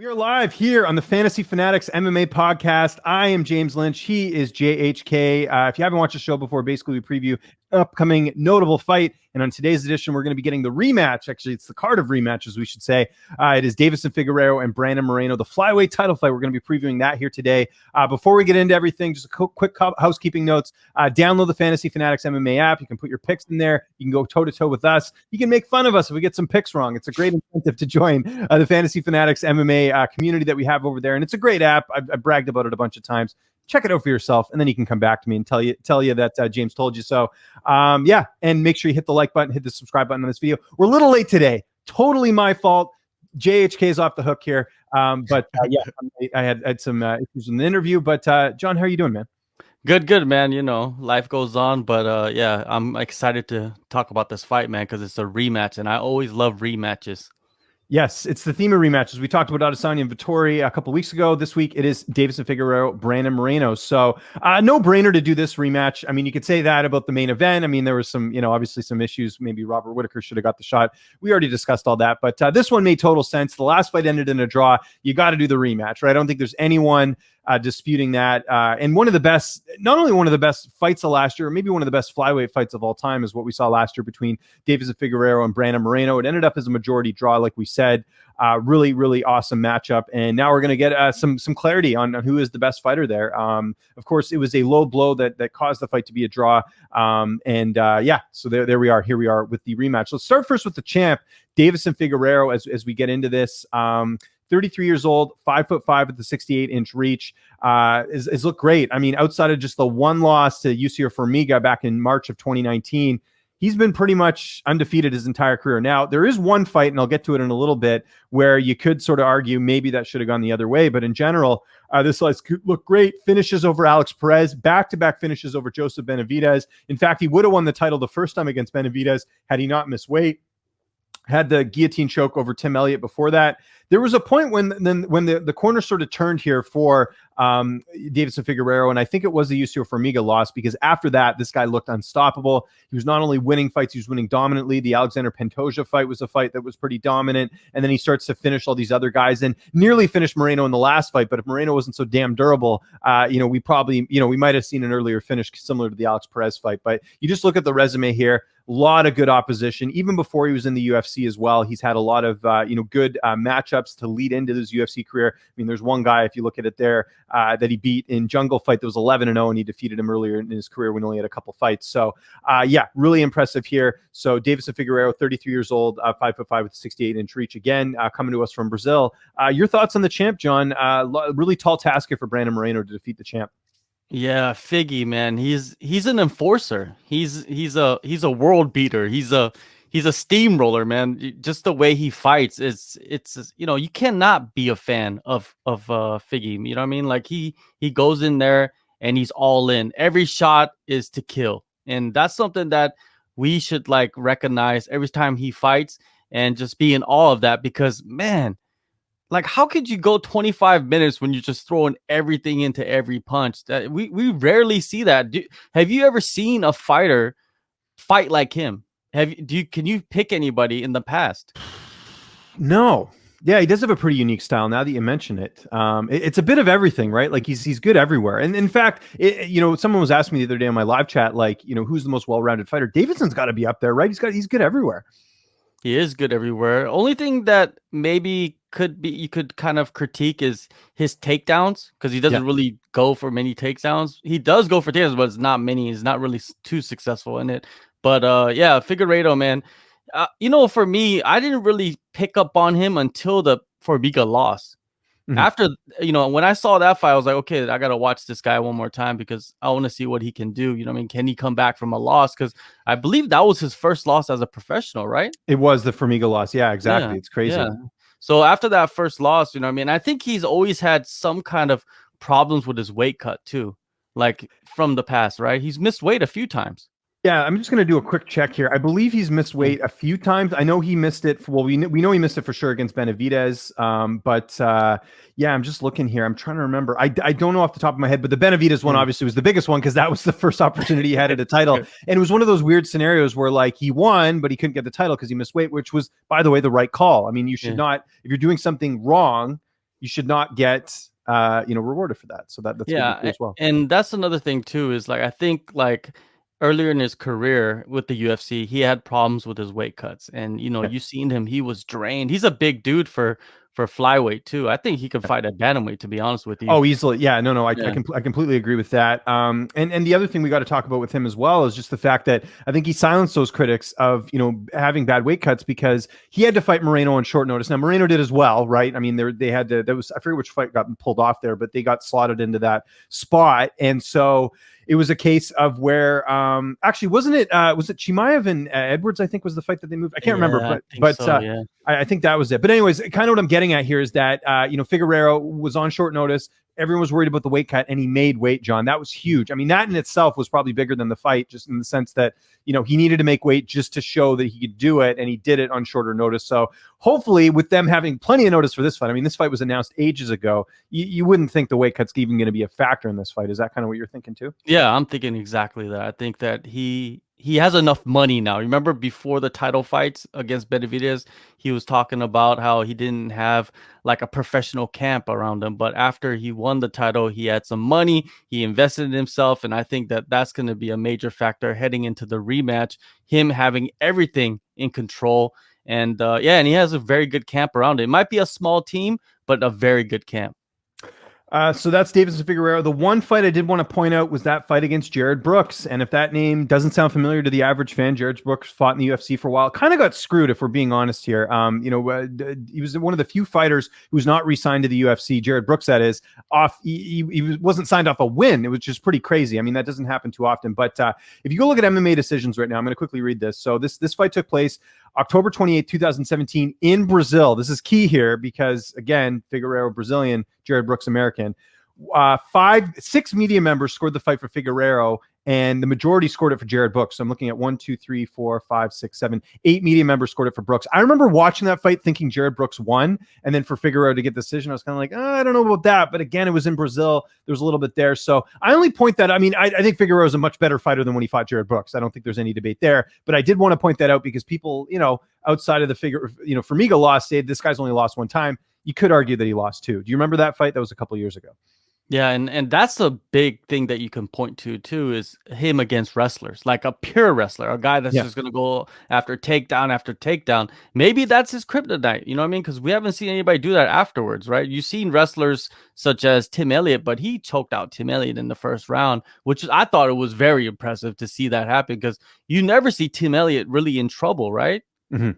We are live here on the Fantasy Fanatics MMA podcast. I am James Lynch. He is JHK. If you haven't watched the show before, basically we preview upcoming notable fight. And on today's edition, we're going to be getting the rematch. Actually, it's the card of rematches, we should say. It is Deiveson Figueiredo and Brandon Moreno, the flyweight title fight. We're going to be previewing that here today. Before we get into everything, just a quick housekeeping notes. Download the Fantasy Fanatics MMA app. You can put your picks in there. You can go toe-to-toe with us. You can make fun of us if we get some picks wrong. It's a great incentive to join the Fantasy Fanatics MMA community that we have over there. And it's a great app. I've bragged about it a bunch of times. Check it out for yourself, and then you can come back to me and tell you that James told you so. And make sure you hit the like button, hit the subscribe button on this video. We're a little late today. Totally my fault. JHK is off the hook here. I had some issues in the interview. But John, how are you doing, man? Good, man. You know, life goes on. But I'm excited to talk about this fight, man, because it's a rematch, and I always love rematches. Yes, it's the theme of rematches. We talked about Adesanya and Vettori a couple of weeks ago. This week, it is Deiveson Figueiredo, Brandon Moreno. So no-brainer to do this rematch. I mean, you could say that about the main event. I mean, there was some, obviously some issues. Maybe Robert Whittaker should have got the shot. We already discussed all that. But this one made total sense. The last fight ended in a draw. You got to do the rematch, right? I don't think there's anyone disputing that. And one of the best, not only one of the best fights of last year, maybe one of the best flyweight fights of all time is what we saw last year between Deiveson Figueiredo and Brandon Moreno. It ended up as a majority draw, like we said. Really, really awesome matchup. And now we're going to get some clarity on who is the best fighter there. Of course, it was a low blow that caused the fight to be a draw. So there we are. Here we are with the rematch. Let's start first with the champ, Deiveson Figueiredo, as we get into this. 33 years old, 5'5" with the 68-inch reach, is look great. I mean, outside of just the one loss to Yusir Formiga back in March of 2019, he's been pretty much undefeated his entire career. Now, there is one fight, and I'll get to it in a little bit, where you could sort of argue maybe that should have gone the other way. But in general, this look great. Finishes over Alex Perez, back-to-back finishes over Joseph Benavidez. In fact, he would have won the title the first time against Benavidez had he not missed weight. Had the guillotine choke over Tim Elliott before that. There was a point when the corner sort of turned here for Deiveson Figueiredo, and I think it was the Yusir Formiga loss, because after that, this guy looked unstoppable. He was not only winning fights, he was winning dominantly. The Alexander Pantoja fight was a fight that was pretty dominant, and then he starts to finish all these other guys and nearly finished Moreno in the last fight. But if Moreno wasn't so damn durable, we probably, we might have seen an earlier finish similar to the Alex Perez fight. But you just look at the resume here. A lot of good opposition. Even before he was in the UFC as well, he's had a lot of good matchups to lead into his UFC career. I mean, there's one guy, if you look at it there, that he beat in Jungle Fight that was 11-0, and he defeated him earlier in his career when he only had a couple fights. So, really impressive here. So, Deiveson Figueiredo, 33 years old, 5'5" with 68-inch reach. Again, coming to us from Brazil. Your thoughts on the champ, John? Really tall task here for Brandon Moreno to defeat the champ. Yeah, Figgy, man, he's an enforcer. He's a world beater. He's a steamroller, man. Just the way he fights, it's you cannot be a fan of Figgy. You know what I mean? Like he goes in there and he's all in. Every shot is to kill, and that's something that we should recognize every time he fights and just be in awe of that, because man. Like, how could you go 25 minutes when you're just throwing everything into every punch? That we rarely see that. Have you ever seen a fighter fight like him? Can you pick anybody in the past? No. Yeah, he does have a pretty unique style. Now that you mention it, it's a bit of everything, right? Like he's good everywhere. And in fact, someone was asking me the other day on my live chat, who's the most well-rounded fighter? Davidson's got to be up there, right? He's good everywhere. He is good everywhere. Only thing that maybe you could kind of critique is his takedowns, because he doesn't really go for many takedowns. He does go for takedowns, but it's not many. He's not really too successful in it. But Figueiredo, man, for me, I didn't really pick up on him until the Formiga loss. Mm-hmm. After, when I saw that fight, I was like, okay, I got to watch this guy one more time because I want to see what he can do. Can he come back from a loss? Because I believe that was his first loss as a professional, right? It was the Formiga loss. Yeah, exactly. Yeah, it's crazy. Yeah. So after that first loss, I think he's always had some kind of problems with his weight cut too, like from the past, right? He's missed weight a few times. Yeah, I'm just going to do a quick check here. I believe he's missed weight a few times. I know he missed it. We know he missed it for sure against Benavidez. I'm just looking here. I'm trying to remember. I don't know off the top of my head, but the Benavidez one obviously was the biggest one because that was the first opportunity he had at a title. And it was one of those weird scenarios where he won, but he couldn't get the title because he missed weight, which was, by the way, the right call. I mean, you should not, if you're doing something wrong, you should not get rewarded for that. So that's good to see as well. And that's another thing too, is like I think like earlier in his career with the UFC, he had problems with his weight cuts. And you seen him, he was drained. He's a big dude for flyweight too. I think he could fight at bantamweight, to be honest with you. Oh, easily. Yeah, no, I completely agree with that. And the other thing we got to talk about with him as well is just the fact that I think he silenced those critics of, having bad weight cuts, because he had to fight Moreno on short notice. Now, Moreno did as well, right? I mean, they had to, I forget which fight got pulled off there, but they got slotted into that spot. And so it was a case of where, actually, was it Chimaev and Edwards, I think, was the fight that they moved? I can't remember, but I think that was it. But anyways, kind of what I'm getting at here is that, Figueiredo was on short notice. Everyone was worried about the weight cut, and he made weight, John. That was huge. I mean, that in itself was probably bigger than the fight, just in the sense that, he needed to make weight just to show that he could do it, and he did it on shorter notice. So hopefully, with them having plenty of notice for this fight, I mean, this fight was announced ages ago. You wouldn't think the weight cut's even going to be a factor in this fight. Is that kind of what you're thinking too? Yeah, I'm thinking exactly that. I think that he has enough money now. Remember before the title fights against Benavidez, he was talking about how he didn't have like a professional camp around him. But after he won the title, he had some money, he invested in himself. And I think that that's going to be a major factor heading into the rematch, him having everything in control. And and he has a very good camp around it. It might be a small team, but a very good camp. So that's Deiveson Figueiredo. The one fight I did want to point out was that fight against Jared Brooks. And if that name doesn't sound familiar to the average fan, Jared Brooks fought in the UFC for a while. Kind of got screwed, if we're being honest here. He was one of the few fighters who was not re-signed to the UFC. Jared Brooks, that is, off. He wasn't signed off a win. It was just pretty crazy. I mean, that doesn't happen too often. But if you go look at MMA decisions right now, I'm going to quickly read this. So this fight took place October 28, 2017 in Brazil. This is key here because, again, Figueiredo Brazilian, Jared Brooks American. 6 media members scored the fight for Figueiredo, and the majority scored it for Jared Brooks. So I'm looking at 1, 2, 3, 4, 5, 6, 7, 8 media members scored it for Brooks. I remember watching that fight thinking Jared Brooks won, and then for Figueiredo to get the decision, I was kind of like, I don't know about that. But again, it was in Brazil. There was a little bit there. So I only point that. I mean, I think Figueiredo is a much better fighter than when he fought Jared Brooks. I don't think there's any debate there. But I did want to point that out because people, outside of the Formiga loss, say this guy's only lost one time. You could argue that he lost two. Do you remember that fight? That was a couple years ago. Yeah, and that's a big thing that you can point to too, is him against wrestlers, like a pure wrestler, a guy that's just going to go after takedown. Maybe that's his kryptonite, you know what I mean? Because we haven't seen anybody do that afterwards, right? You've seen wrestlers such as Tim Elliott, but he choked out Tim Elliott in the first round, which I thought it was very impressive to see that happen, because you never see Tim Elliott really in trouble, right? Mm-hmm.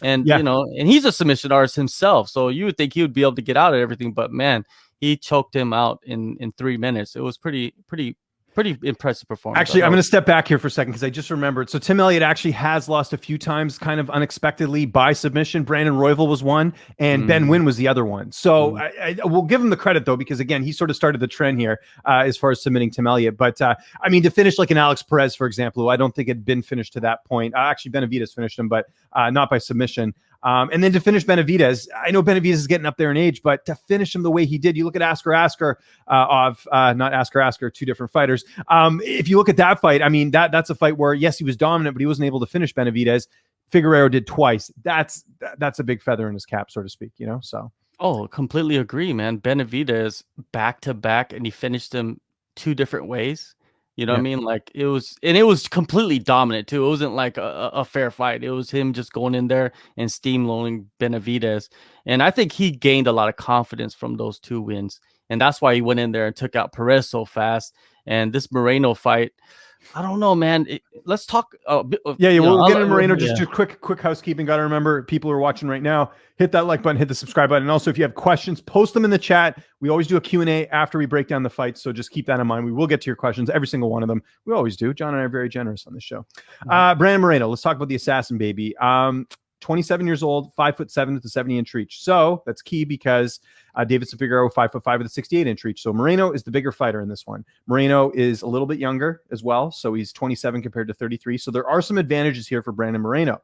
And, and he's a submission artist himself, so you would think he would be able to get out of everything, but man, he choked him out in 3 minutes. It was pretty impressive performance. Actually, I'm going to step back here for a second because I just remembered. So Tim Elliott actually has lost a few times kind of unexpectedly by submission. Brandon Royval was one, and Ben Nguyen was the other one. So I will give him the credit, though, because, again, he sort of started the trend here as far as submitting Tim Elliott. But, I mean, to finish like an Alex Perez, for example, who I don't think had been finished to that point. Actually, Benavidez finished him, but not by submission. And then to finish Benavidez, I know Benavidez is getting up there in age, but to finish him the way he did, you look at not Asker, two different fighters. If you look at that fight, I mean, that's a fight where, yes, he was dominant, but he wasn't able to finish Benavidez. Figueiredo did twice. That's a big feather in his cap, so to speak, so. Oh, completely agree, man. Benavidez back to back, and he finished him 2 different ways. You know what I mean? Like it was completely dominant too. It wasn't like a fair fight. It was him just going in there and steamrolling Benavidez. And I think he gained a lot of confidence from those 2 wins. And that's why he went in there and took out Perez so fast. And this Moreno fight, I don't know, man. Let's talk. We'll get into Moreno. Just quick housekeeping. Got to remember, people who are watching right now, hit that like button, hit the subscribe button. And also, if you have questions, post them in the chat. We always do a Q&A after we break down the fight. So just keep that in mind. We will get to your questions, every single one of them. We always do. John and I are very generous on this show. Brandon Moreno, let's talk about the assassin, baby. 27 years old, 5'7" with a 70-inch reach. So that's key because Deiveson Figueiredo 5'5" with a 68-inch reach. So Moreno is the bigger fighter in this one. Moreno is a little bit younger as well. So he's 27 compared to 33. So there are some advantages here for Brandon Moreno.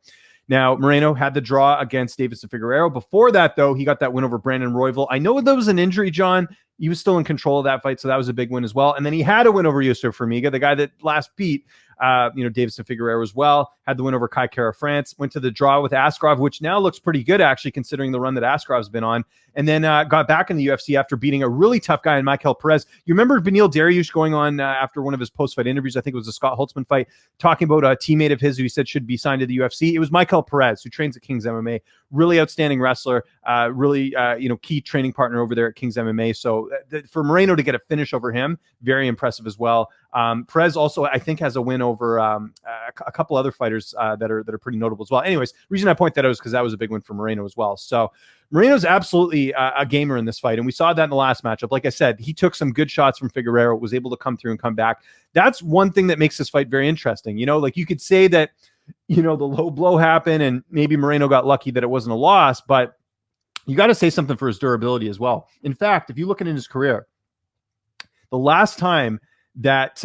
Now, Moreno had the draw against Deiveson Figueiredo. Before that, though, he got that win over Brandon Royval. I know that was an injury, John. He was still in control of that fight, so that was a big win as well. And then he had a win over Yusuf Formiga, the guy that last beat Deiveson Figueiredo as well. Had the win over Kai Kara France. Went to the draw with Askarov, which now looks pretty good, actually, considering the run that Askarov's been on. And then got back in the UFC after beating a really tough guy in Michael Perez. You remember Beneil Dariush going on after one of his post-fight interviews, I think it was a Scott Holtzman fight, talking about a teammate of his who he said should be signed to the UFC. It was Michael Perez, who trains at King's MMA. Really outstanding wrestler, really key training partner over there at King's MMA. So for Moreno to get a finish over him, very impressive as well. Perez also, I think, has a win over a couple other fighters that are pretty notable as well. Anyways, the reason I point that out is because that was a big win for Moreno as well. So Moreno's absolutely a gamer in this fight, and we saw that in the last matchup. Like I said, he took some good shots from Figueiredo, was able to come through and come back. That's one thing that makes this fight very interesting. Like you could say that, the low blow happened and maybe Moreno got lucky that it wasn't a loss, but you got to say something for his durability as well. In fact, if you look at in his career, the last time that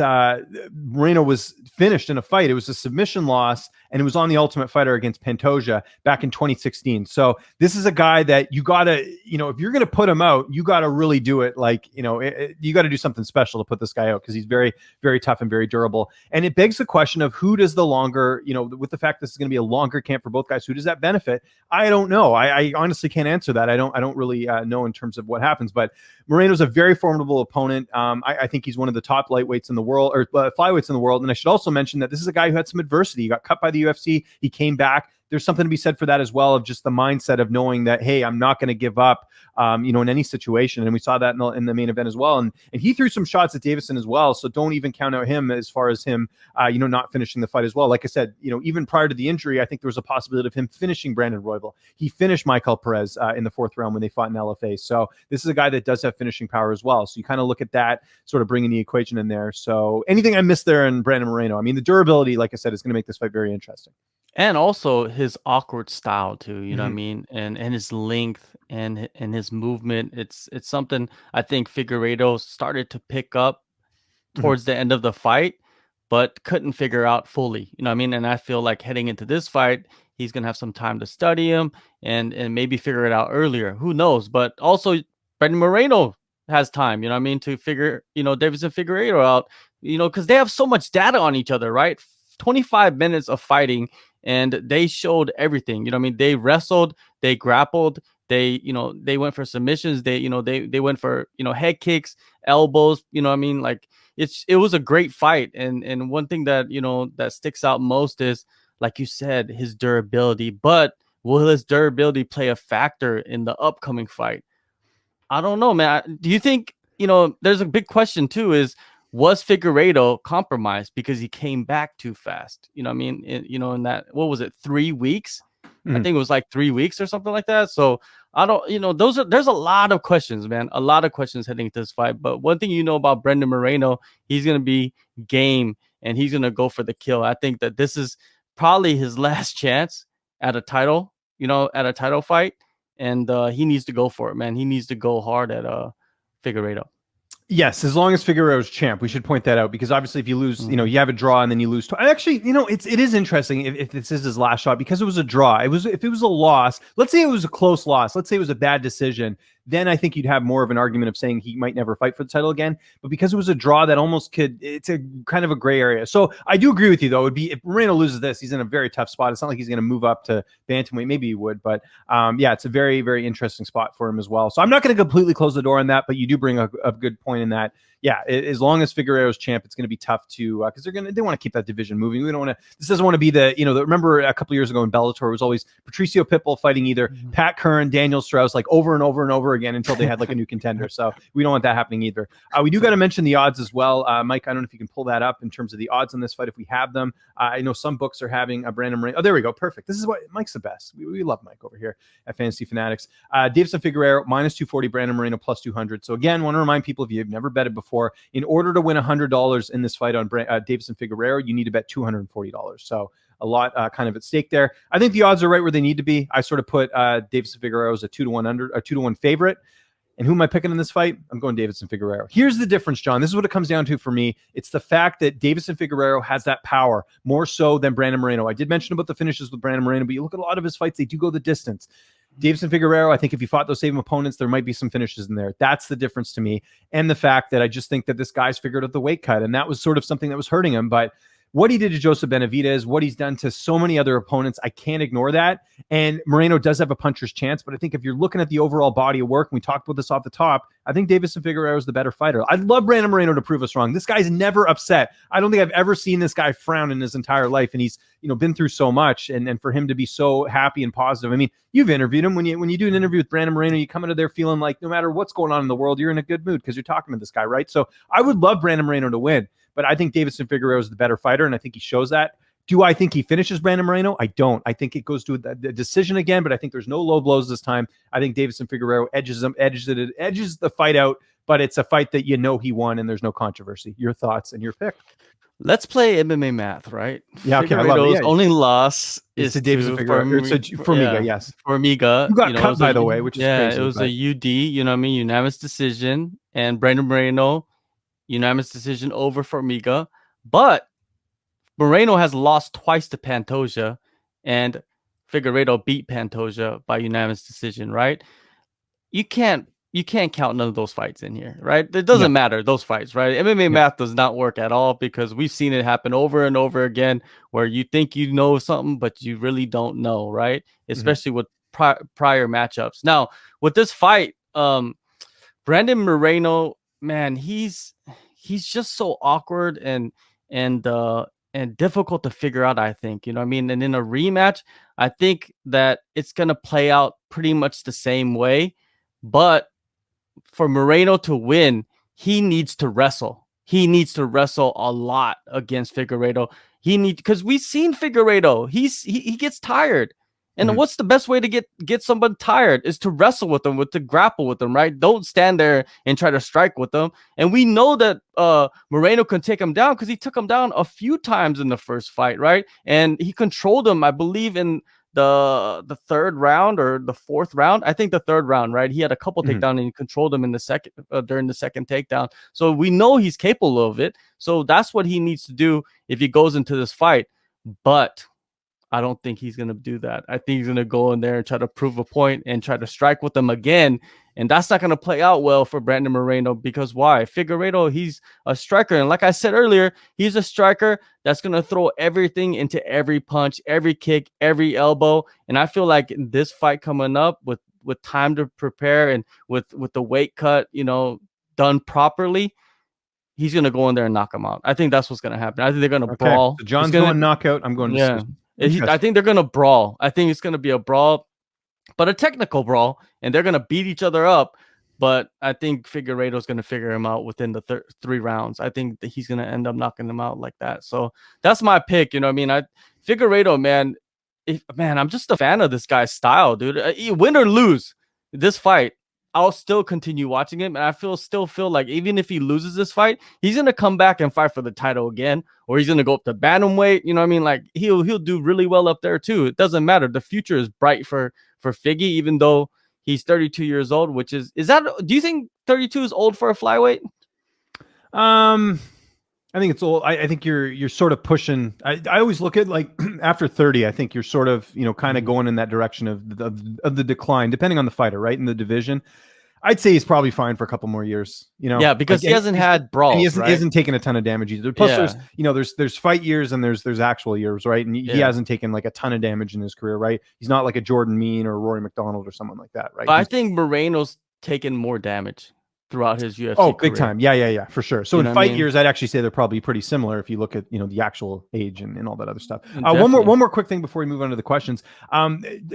Moreno was finished in a fight, it was a submission loss, and it was on the Ultimate Fighter against Pantoja back in 2016. So this is a guy that you gotta, if you're gonna put him out, you gotta really do it like, you gotta do something special to put this guy out, because he's very, very tough and very durable. And it begs the question of who does the longer, with the fact this is gonna be a longer camp for both guys, who does that benefit? I don't know. I honestly can't answer that. I don't really know in terms of what happens, but Moreno's a very formidable opponent. I think he's one of the top lightweights in the world, or flyweights in the world. And I should also mention that this is a guy who had some adversity. He got cut by the UFC. He came back. There's something to be said for that as well, of just the mindset of knowing that, hey, I'm not going to give up, in any situation. And we saw that in the main event as well. And he threw some shots at Deiveson as well. So don't even count out him as far as him, not finishing the fight as well. Like I said, even prior to the injury, I think there was a possibility of him finishing Brandon Royval. He finished Michael Perez in the 4th round when they fought in LFA. So this is a guy that does have finishing power as well. So you kind of look at that, sort of bringing the equation in there. So anything I missed there in Brandon Moreno? I mean, the durability, like I said, is going to make this fight very interesting. And also his awkward style too, what I mean, and his length and his movement. It's something I think Figueiredo started to pick up towards the end of the fight, but couldn't figure out fully. You know what I mean? And I feel like heading into this fight, he's gonna have some time to study him and maybe figure it out earlier. Who knows? But also Brandon Moreno has time, to figure, Deiveson Figueiredo out, because they have so much data on each other, right? 25 minutes of fighting, and they showed everything. They wrestled, they grappled, they went for submissions, they went for, head kicks, elbows, like it was a great fight. And one thing that, that sticks out most is, like you said, his durability. But will his durability play a factor in the upcoming fight? I don't know, man. Do you think, there's a big question too, is, was Figueiredo compromised because he came back too fast? In that, what was it, 3 weeks? I think it was like 3 weeks or something like that. So I don't, there's a lot of questions, man, a lot of questions heading into this fight. But one thing about Brandon Moreno, he's going to be game and he's going to go for the kill. I think that this is probably his last chance at a title, fight. And he needs to go for it, man. He needs to go hard at Figueiredo. Yes, as long as Figueiredo's champ, we should point that out, because obviously if you lose, you have a draw and then you lose. Actually, it is interesting if this is his last shot, because it was a draw. If it was a loss, let's say it was a close loss, let's say it was a bad decision, then I think you'd have more of an argument of saying he might never fight for the title again. But because it was a draw, that almost it's a kind of a gray area. So I do agree with you, though. It would be, if Moreno loses this, he's in a very tough spot. It's not like he's going to move up to bantamweight. Maybe he would, but it's a very, very interesting spot for him as well. So I'm not going to completely close the door on that, but you do bring a good point in that. Yeah, as long as Figueiredo's champ, it's going to be tough to, because they want to keep that division moving. We don't want to. This doesn't want to be remember a couple of years ago in Bellator, it was always Patricio Pitbull fighting either Pat Curran, Daniel Strauss, like over and over and over again until they had like a new contender. So we don't want that happening either. We do got to mention the odds as well, Mike. I don't know if you can pull that up in terms of the odds on this fight if we have them. I know some books are having a Brandon Moreno. Oh, there we go. Perfect. This is what Mike's the best. We love Mike over here at Fantasy Fanatics. Deiveson Figueiredo -240, Brandon Moreno +200. So again, want to remind people, if you've never betted before, in order to win $100 in this fight on Deiveson Figueiredo, you need to bet $240. So a lot kind of at stake there. I think the odds are right where they need to be. I sort of put Deiveson Figueiredo as a 2-to-1 favorite. And who am I picking in this fight? I'm going Deiveson Figueiredo. Here's the difference, John. This is what it comes down to for me. It's the fact that Deiveson Figueiredo has that power more so than Brandon Moreno. I did mention about the finishes with Brandon Moreno, but you look at a lot of his fights, they do go the distance. Deiveson Figueiredo, I think if you fought those same opponents, there might be some finishes in there. That's the difference to me. And the fact that I just think that this guy's figured out the weight cut, and that was sort of something that was hurting him. But what he did to Joseph Benavidez, what he's done to so many other opponents, I can't ignore that. And Moreno does have a puncher's chance, but I think if you're looking at the overall body of work, and we talked about this off the top, I think Deiveson Figueiredo is the better fighter. I'd love Brandon Moreno to prove us wrong. This guy's never upset. I don't think I've ever seen this guy frown in his entire life, and he's been through so much, and for him to be so happy and positive. I mean, you've interviewed him. When you do an interview with Brandon Moreno, you come out of there feeling like no matter what's going on in the world, you're in a good mood because you're talking to this guy, right? So I would love Brandon Moreno to win. But I think Deiveson Figueiredo is the better fighter, and I think he shows that. Do I think he finishes Brandon Moreno? I don't. I think it goes to the decision again, but I think there's no low blows this time. I think Deiveson Figueiredo edges the fight out, but it's a fight that he won, and there's no controversy. Your thoughts and your pick? Let's play MMA math, right? Yeah, okay. I love it. Yeah. Only loss is to Deiveson Figueiredo. Formiga, yes. Formiga. You got cut, by the way, which is crazy. It was a UD, unanimous decision, and Brandon Moreno, unanimous decision over Formiga. But Moreno has lost twice to Pantoja, and Figueiredo beat Pantoja by unanimous decision, right? You can't count none of those fights in here, right? It doesn't matter, those fights, right? MMA math does not work at all because we've seen it happen over and over again where you think you know something, but you really don't know, right? Especially with prior matchups. Now, with this fight, Brandon Moreno, man, he's just so awkward and difficult to figure out, I think. And in a rematch, I think that it's going to play out pretty much the same way. But for Moreno to win, he needs to wrestle. He needs to wrestle a lot against Figueiredo. Because we've seen Figueiredo. He gets tired. And what's the best way to get somebody tired is to wrestle with them, to grapple with them, right? Don't stand there and try to strike with them. And we know that Moreno can take him down because he took him down a few times in the first fight, right? And he controlled him, I believe, in the third round or the fourth round. I think the third round, right? He had a couple takedowns and he controlled him in the second during the second takedown. So we know he's capable of it. So that's what he needs to do if he goes into this fight. But I don't think he's going to do that. I think he's going to go in there and try to prove a point and try to strike with them again. And that's not going to play out well for Brandon Moreno because why? Figueiredo, he's a striker. And like I said earlier, he's a striker that's going to throw everything into every punch, every kick, every elbow. And I feel like in this fight coming up with time to prepare and with the weight cut, done properly, he's going to go in there and knock him out. I think that's what's going to happen. I think they're going to brawl. So John's going knockout. I'm going decision. I think they're going to brawl. I think it's going to be a brawl, but a technical brawl, and they're going to beat each other up. But I think Figueiredo's going to figure him out within the 3 rounds. I think that he's going to end up knocking him out like that. So that's my pick. Figueiredo, man, I'm just a fan of this guy's style, dude. Win or lose this fight, I'll still continue watching him, and I still feel like even if he loses this fight, he's gonna come back and fight for the title again, or he's gonna go up to bantamweight. Like he'll do really well up there too. It doesn't matter. The future is bright for Figgy, even though he's 32 years old. Which is that? Do you think 32 is old for a flyweight? I think it's old. I think you're sort of pushing. I always look at like after 30. I think you're sort of kind of going in that direction of the decline, depending on the fighter, right? In the division, I'd say he's probably fine for a couple more years. Yeah, because he hasn't had brawls. He hasn't taken a ton of damage either. Plus, there's fight years and there's actual years, right? And he hasn't taken like a ton of damage in his career, right? He's not like a Jordan Mean or Rory McDonald or someone like that, right? But I think Moreno's taken more damage throughout his UFC career. Big time. Yeah, for sure. So in fight years, I'd actually say they're probably pretty similar if you look at, the actual age and all that other stuff. One more quick thing before we move on to the questions.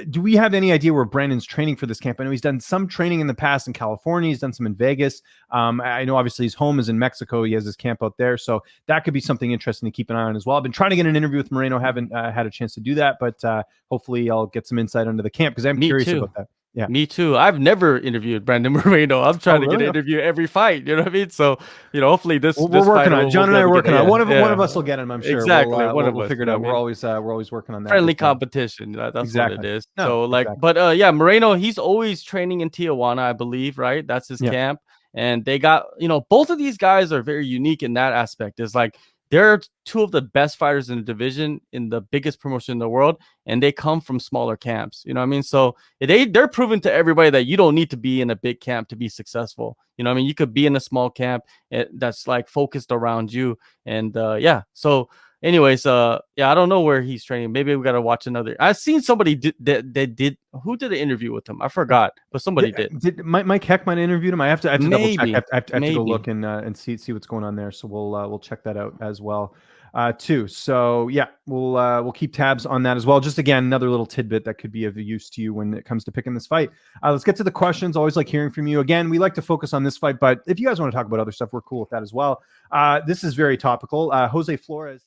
Do we have any idea where Brandon's training for this camp? I know he's done some training in the past in California. He's done some in Vegas. I know obviously his home is in Mexico. He has his camp out there. So that could be something interesting to keep an eye on as well. I've been trying to get an interview with Moreno. Haven't had a chance to do that, but hopefully I'll get some insight into the camp because I'm curious about that. Yeah, me too. I've never interviewed Brandon Moreno. I'm trying to get an interview every fight. You know what I mean? So, hopefully this. We're working on it. John and I are working on it. One of us will get him. I'm sure. Exactly. We'll figure it out. We're always working on that. Friendly competition. That's exactly what it is. No, so but Moreno, he's always training in Tijuana, I believe. Right? That's his camp. And they got both of these guys are very unique in that aspect. It's like they're two of the best fighters in the division in the biggest promotion in the world, and they come from smaller camps. You know what I mean? So they're proving to everybody that you don't need to be in a big camp to be successful. You know what I mean? You could be in a small camp that's like focused around you. And So Anyways, yeah, I don't know where he's training. Maybe we gotta watch another. I've seen somebody that did who did an interview with him. I forgot, but somebody did. Did Mike Heckman interviewed him? I have to double check. Maybe, I have to go maybe. look and see what's going on there. So we'll check that out as well, too. So yeah, we'll keep tabs on that as well. Just again, another little tidbit that could be of use to you when it comes to picking this fight. Let's get to the questions. Always like hearing from you. Again, we like to focus on this fight, but if you guys want to talk about other stuff, we're cool with that as well. This is very topical. Jose Flores.